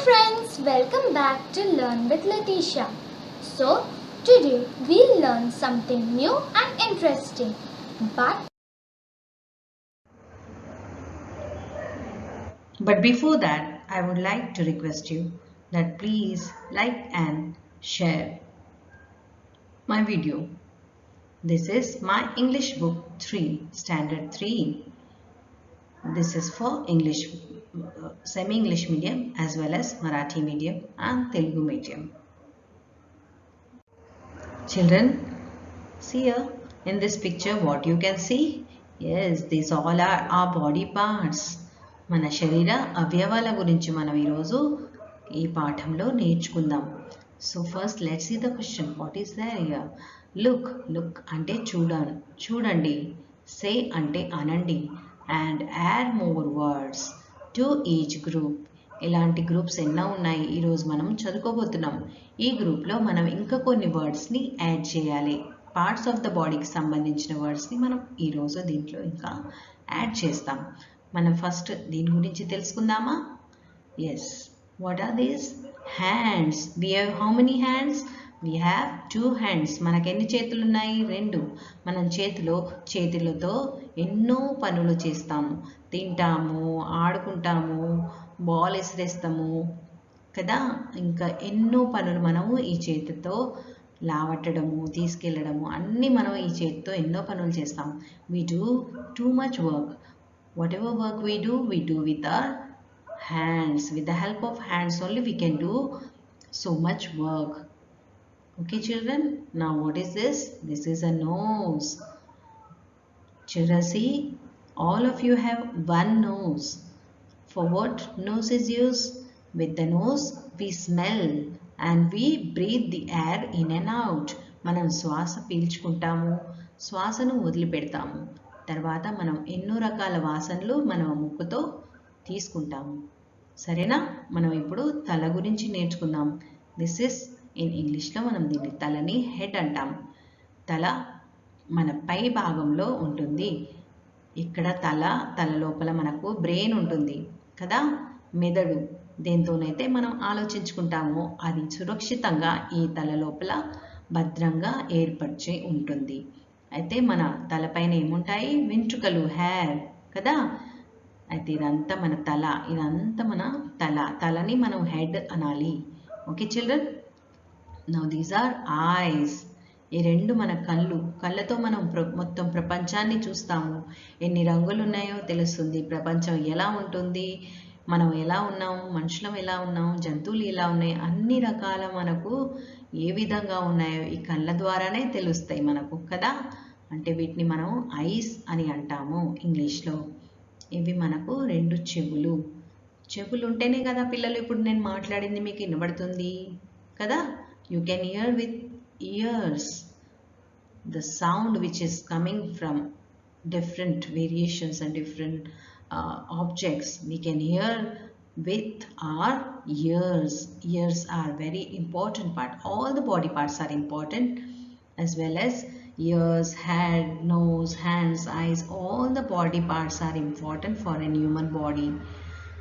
friends, welcome back to Learn with Letitia. So, today we'll learn something new and interesting. But before that, I would like to request you that please like and share my video. This is my English book 3, Standard 3. This is for English, semi-English medium as well as Marathi medium and Telugu medium. Children, see here in this picture what you can see? Yes, these all are our body parts. మన శరీర అవయవాల గురించి మనం ఈరోజు ఈ పాఠంలో నేర్చుకుందాం. So first let's see the question. What is there here? Look అంటే చూడండి. సే అంటే అనండి. And add more words to each group. ఇలాంటి గ్రూప్స్ ఎన్నో ఉన్నాయి ఈరోజు మనం చదువుకోబోతున్నాం. ఈ గ్రూప్లో మనం ఇంకా కొన్ని వర్డ్స్ని యాడ్ చేయాలి. పార్ట్స్ ఆఫ్ ద బాడీకి సంబంధించిన వర్డ్స్ని మనం ఈరోజు దీంట్లో ఇంకా యాడ్ చేస్తాం. మనం ఫస్ట్ దీని గురించి తెలుసుకుందామా? Yes, what are these? Hands. We have how many hands? We have 2 hands. మనకు ఎన్ని చేతులు ఉన్నాయి? 2. మనం చేతులతో ఎన్నో పనులు చేస్తాము. తింటాము, ఆడుకుంటాము, బాల్ విసిరేస్తాము కదా. ఇంకా ఎన్నో పనులు మనము ఈ చేతితో లావట్టడము, తీసుకెళ్ళడము అన్నీ మనం ఈ చేతితో ఎన్నో పనులు చేస్తాం. We do too much work. Whatever work we do with our hands. With the help of hands only we can do so much work. Okay children, now what is this? This is a nose. Children, see, all of you have one nose. For what nose is used? With the nose we smell and we breathe the air in and out. మనం శ్వాస పీల్చుకుంటాము, శ్వాసను వదిలిపెడతాము. తర్వాత మనం ఎన్నో రకాల వాసనలు మనం ముక్కుతో తీసుకుంటాము. సరేనా? మనం ఇప్పుడు తల గురించి నేర్చుకుందాం. దిస్ ఇస్ ఇన్ ఇంగ్లీష్లో మనం దీన్ని తలని హెడ్ అంటాం. తల మన పై భాగంలో ఉంటుంది. ఇక్కడ తల లోపల మనకు బ్రెయిన్ ఉంటుంది కదా. మెదడు దేంతోనైతే మనం ఆలోచించుకుంటామో అది సురక్షితంగా ఈ తల లోపల భద్రంగా ఏర్పరిచి ఉంటుంది. అయితే మన తలపైన ఏముంటాయి? వెంట్రుకలు, హెయిర్ కదా. అయితే ఇదంతా మన తల, తలని మనం హెడ్ అనాలి. Okay children, now these are eyes. ఈ 2 మన కళ్ళతో మనం మొత్తం ప్రపంచాన్ని చూస్తాము. ఎన్ని రంగులు ఉన్నాయో తెలుస్తుంది, ప్రపంచం ఎలా ఉంటుంది, మనం ఎలా ఉన్నాం, మనుషులం ఎలా ఉన్నాం, జంతువులు ఎలా ఉన్నాయి, అన్ని రకాల మనకు ఏ విధంగా ఉన్నాయో ఈ కళ్ళ ద్వారానే తెలుస్తాయి మనకు కదా. అంటే వీటిని మనం ఐస్ అని అంటాము ఇంగ్లీష్లో. ఇవి మనకు 2 చెవులు ఉంటేనే కదా పిల్లలు ఇప్పుడు నేను మాట్లాడింది మీకు వినబడుతుంది కదా. You can hear with years the sound which is coming from different variations and different objects. We can hear with our ears. Ears are very important part. All the body parts are important, as well as ears, head, nose, hands, eyes. All the body parts are important for a human body.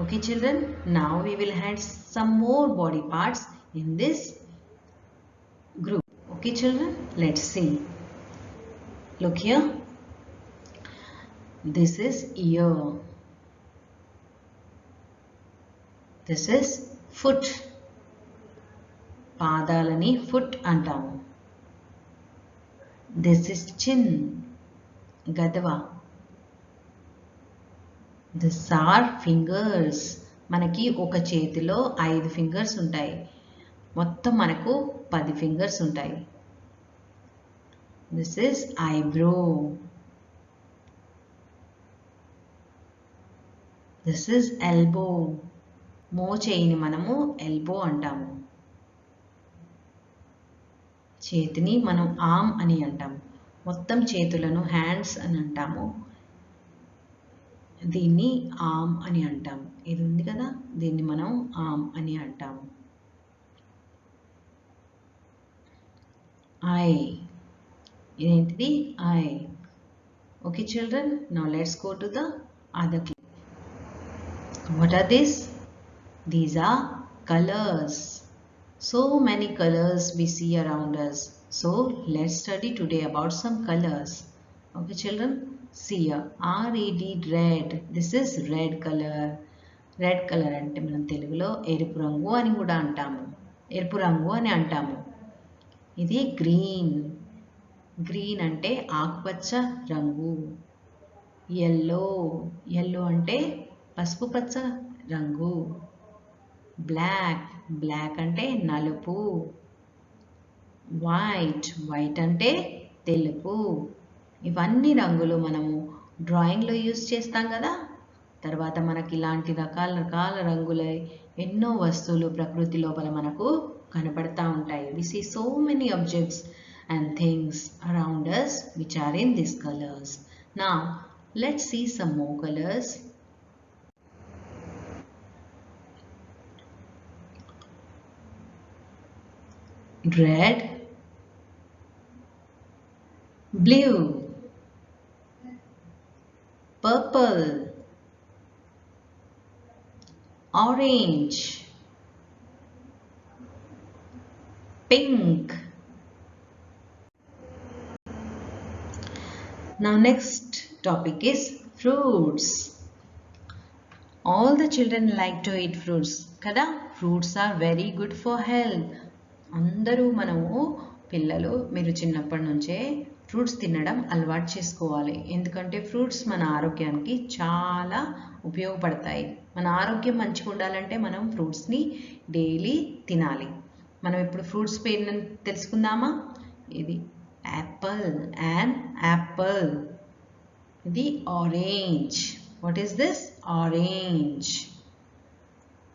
Okay children, now we will add some more body parts in this group. Okay children, let's see. Look here. This is ear. This is foot. పాదాలని foot అంటాము. This is chin. గదవ. These are fingers. మనకి ఒక చేతిలో 5 fingers ఉంటాయి. మొత్తం మనకు 10 fingers ఉంటాయి. This is eyebrow. This is elbow. మోచేయిని మనము ఎల్బో అంటాము. చేతిని మనం ఆర్మ్ అని అంటాము. మొత్తం చేతులను హ్యాండ్స్ అని అంటాము. దీన్ని ఆర్మ్ అని అంటాము. ఇది ఉంది కదా, దీన్ని మనం ఆర్మ్ అని అంటాము. ఐ. ఇదేంటిది? I. Okay children, now let's go to the other. What are these? These are colors. So many colors we see around us. So let's study today about some colors. Okay children, see here red, red. This is red color. Red colour అంటే మనం తెలుగులో ఎరుపు రంగు అని కూడా అంటాము. ఎరుపు రంగు అని అంటాము. ఇది గ్రీన్. గ్రీన్ అంటే ఆకుపచ్చ రంగు. ఎల్లో. ఎల్లో అంటే పసుపు పచ్చ రంగు. బ్లాక్. బ్లాక్ అంటే నలుపు. వైట్. వైట్ అంటే తెలుపు. ఇవన్నీ రంగులు మనము డ్రాయింగ్లో యూజ్ చేస్తాం కదా. తర్వాత మనకి ఇలాంటి రకాల రకాల రంగుల ఎన్నో వస్తువులు ప్రకృతి లోపల మనకు కనపడతా ఉంటాయి. We see so many objects and things around us which are in these colors. Now let's see some more colors. Red, blue, purple, orange, pink. Now next topic is fruits. All the children like to eat fruits kada. Fruits are very good for health. అందరూ మనము పిల్లలు మీరు చిన్నప్పటి నుంచే fruits తినడం అలవాటు చేసుకోవాలి. ఎందుకంటే ఫ్రూట్స్ మన ఆరోగ్యానికి చాలా ఉపయోగపడతాయి. మన ఆరోగ్యం మంచిగా ఉండాలంటే మనం ఫ్రూట్స్ని డైలీ తినాలి. మనం ఇప్పుడు ఫ్రూట్స్ పేరు తెలుసుకుందామా. ఇది యాపిల్ అండ్ యాపిల్. ఇది orange. What is this? Orange.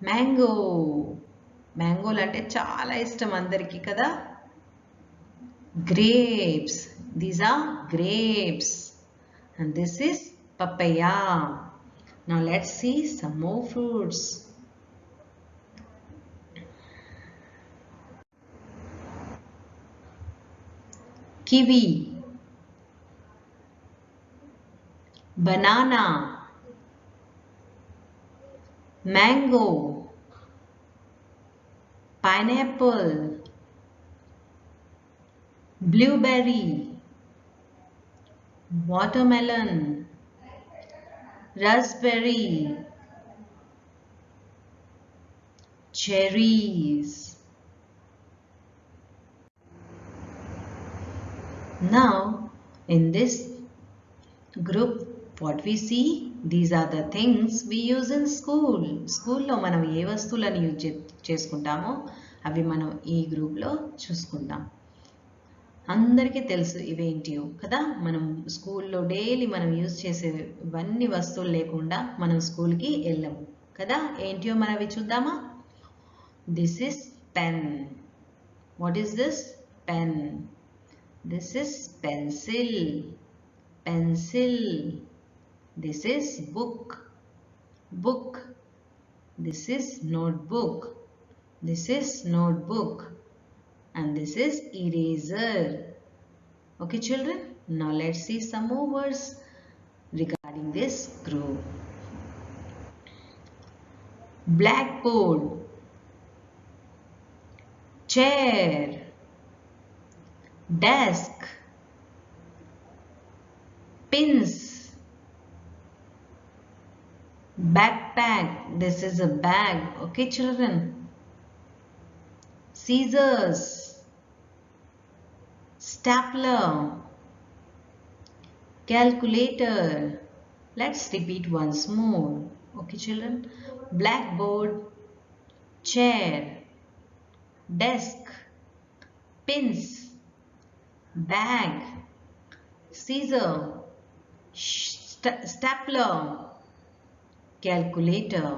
Mango. మ్యాంగోలు అంటే చాలా ఇష్టం అందరికీ కదా. grapes. These are grapes. And this is papaya. Now let's see some more fruits. Kiwi, banana, mango, pineapple, blueberry, watermelon, raspberry, cherries. Now in this group what we see, these are the things we use in school. స్కూల్లో మనం ఏ వస్తువులను use చేసుకుంటామో అవి మనం ఈ గ్రూప్లో చూసుకుంటాం. అందరికీ తెలుసు ఇవేంటియో కదా. మనం స్కూల్లో డైలీ మనం యూజ్ చేసే ఇవన్నీ వస్తువులు లేకుండా మనం స్కూల్కి వెళ్ళము కదా. ఏంటియో మనం అవి చూద్దామా. This is pen. What is this? Pen. This is pencil. Pencil. This is book. Book. This is notebook. This is notebook. And this is eraser. Okay children, now let's see some more words regarding this group. Blackboard, chair, desk, pins, backpack. This is a bag. Okay children. Scissors, stapler, calculator. Let's repeat once more. Okay children. Blackboard, chair, desk, pins, bag, scissor, stapler, calculator.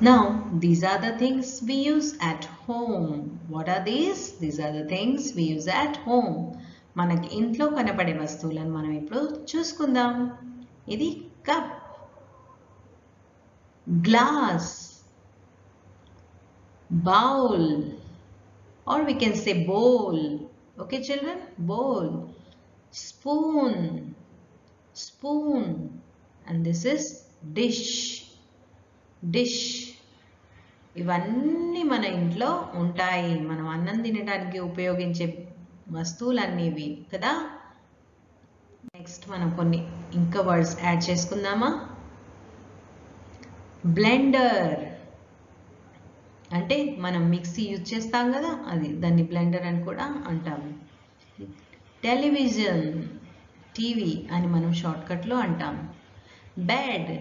Now these are the things we use at home. What are these? These are the things we use at home. మనకి ఇంట్లో కనపడే వస్తువులను మనం ఇప్పుడు చూసుకుందాం. ఇది cup, glass, bowl, or we can say bowl. Okay children, bowl. Spoon, spoon, and this is dish. Dish. ఇవన్నీ మన ఇంట్లో ఉంటాయి. మనం అన్నం తినడానికి ఉపయోగించే వస్తువులన్నీ ఇవి కదా. నెక్స్ట్ మనం కొన్ని ఇంకా వర్డ్స్ యాడ్ చేసుకుందామా. బ్లెండర్ అంటే మనం మిక్సీ యూజ్ చేస్తాం కదా, అది దాన్ని బ్లెండర్ అని కూడా అంటాము. టెలివిజన్ టీవీ అని మనం షార్ట్కట్లో అంటాం. బెడ్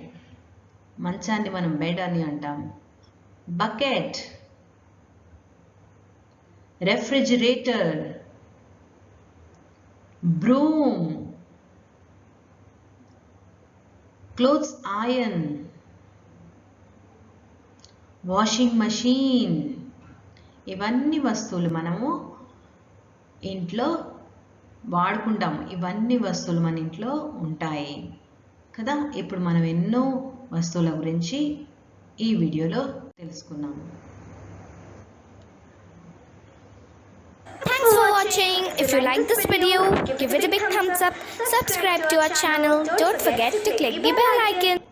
మంచాన్ని మనం బెడ్ అని అంటాం. Bucket, refrigerator, broom, clothes iron, washing machine. ఇవన్నీ వస్తువులు మనము ఇంట్లో వాడుకుంటాం. ఇవన్నీ వస్తువులు మన ఇంట్లో ఉంటాయి కదా. ఇప్పుడు మనం ఎన్నో వస్తువుల గురించి ఈ వీడియోలో తెలుసుకున్నాము. Thanks for watching. If you like this video, give it a big thumbs up, subscribe to our channel, don't forget to click the bell icon.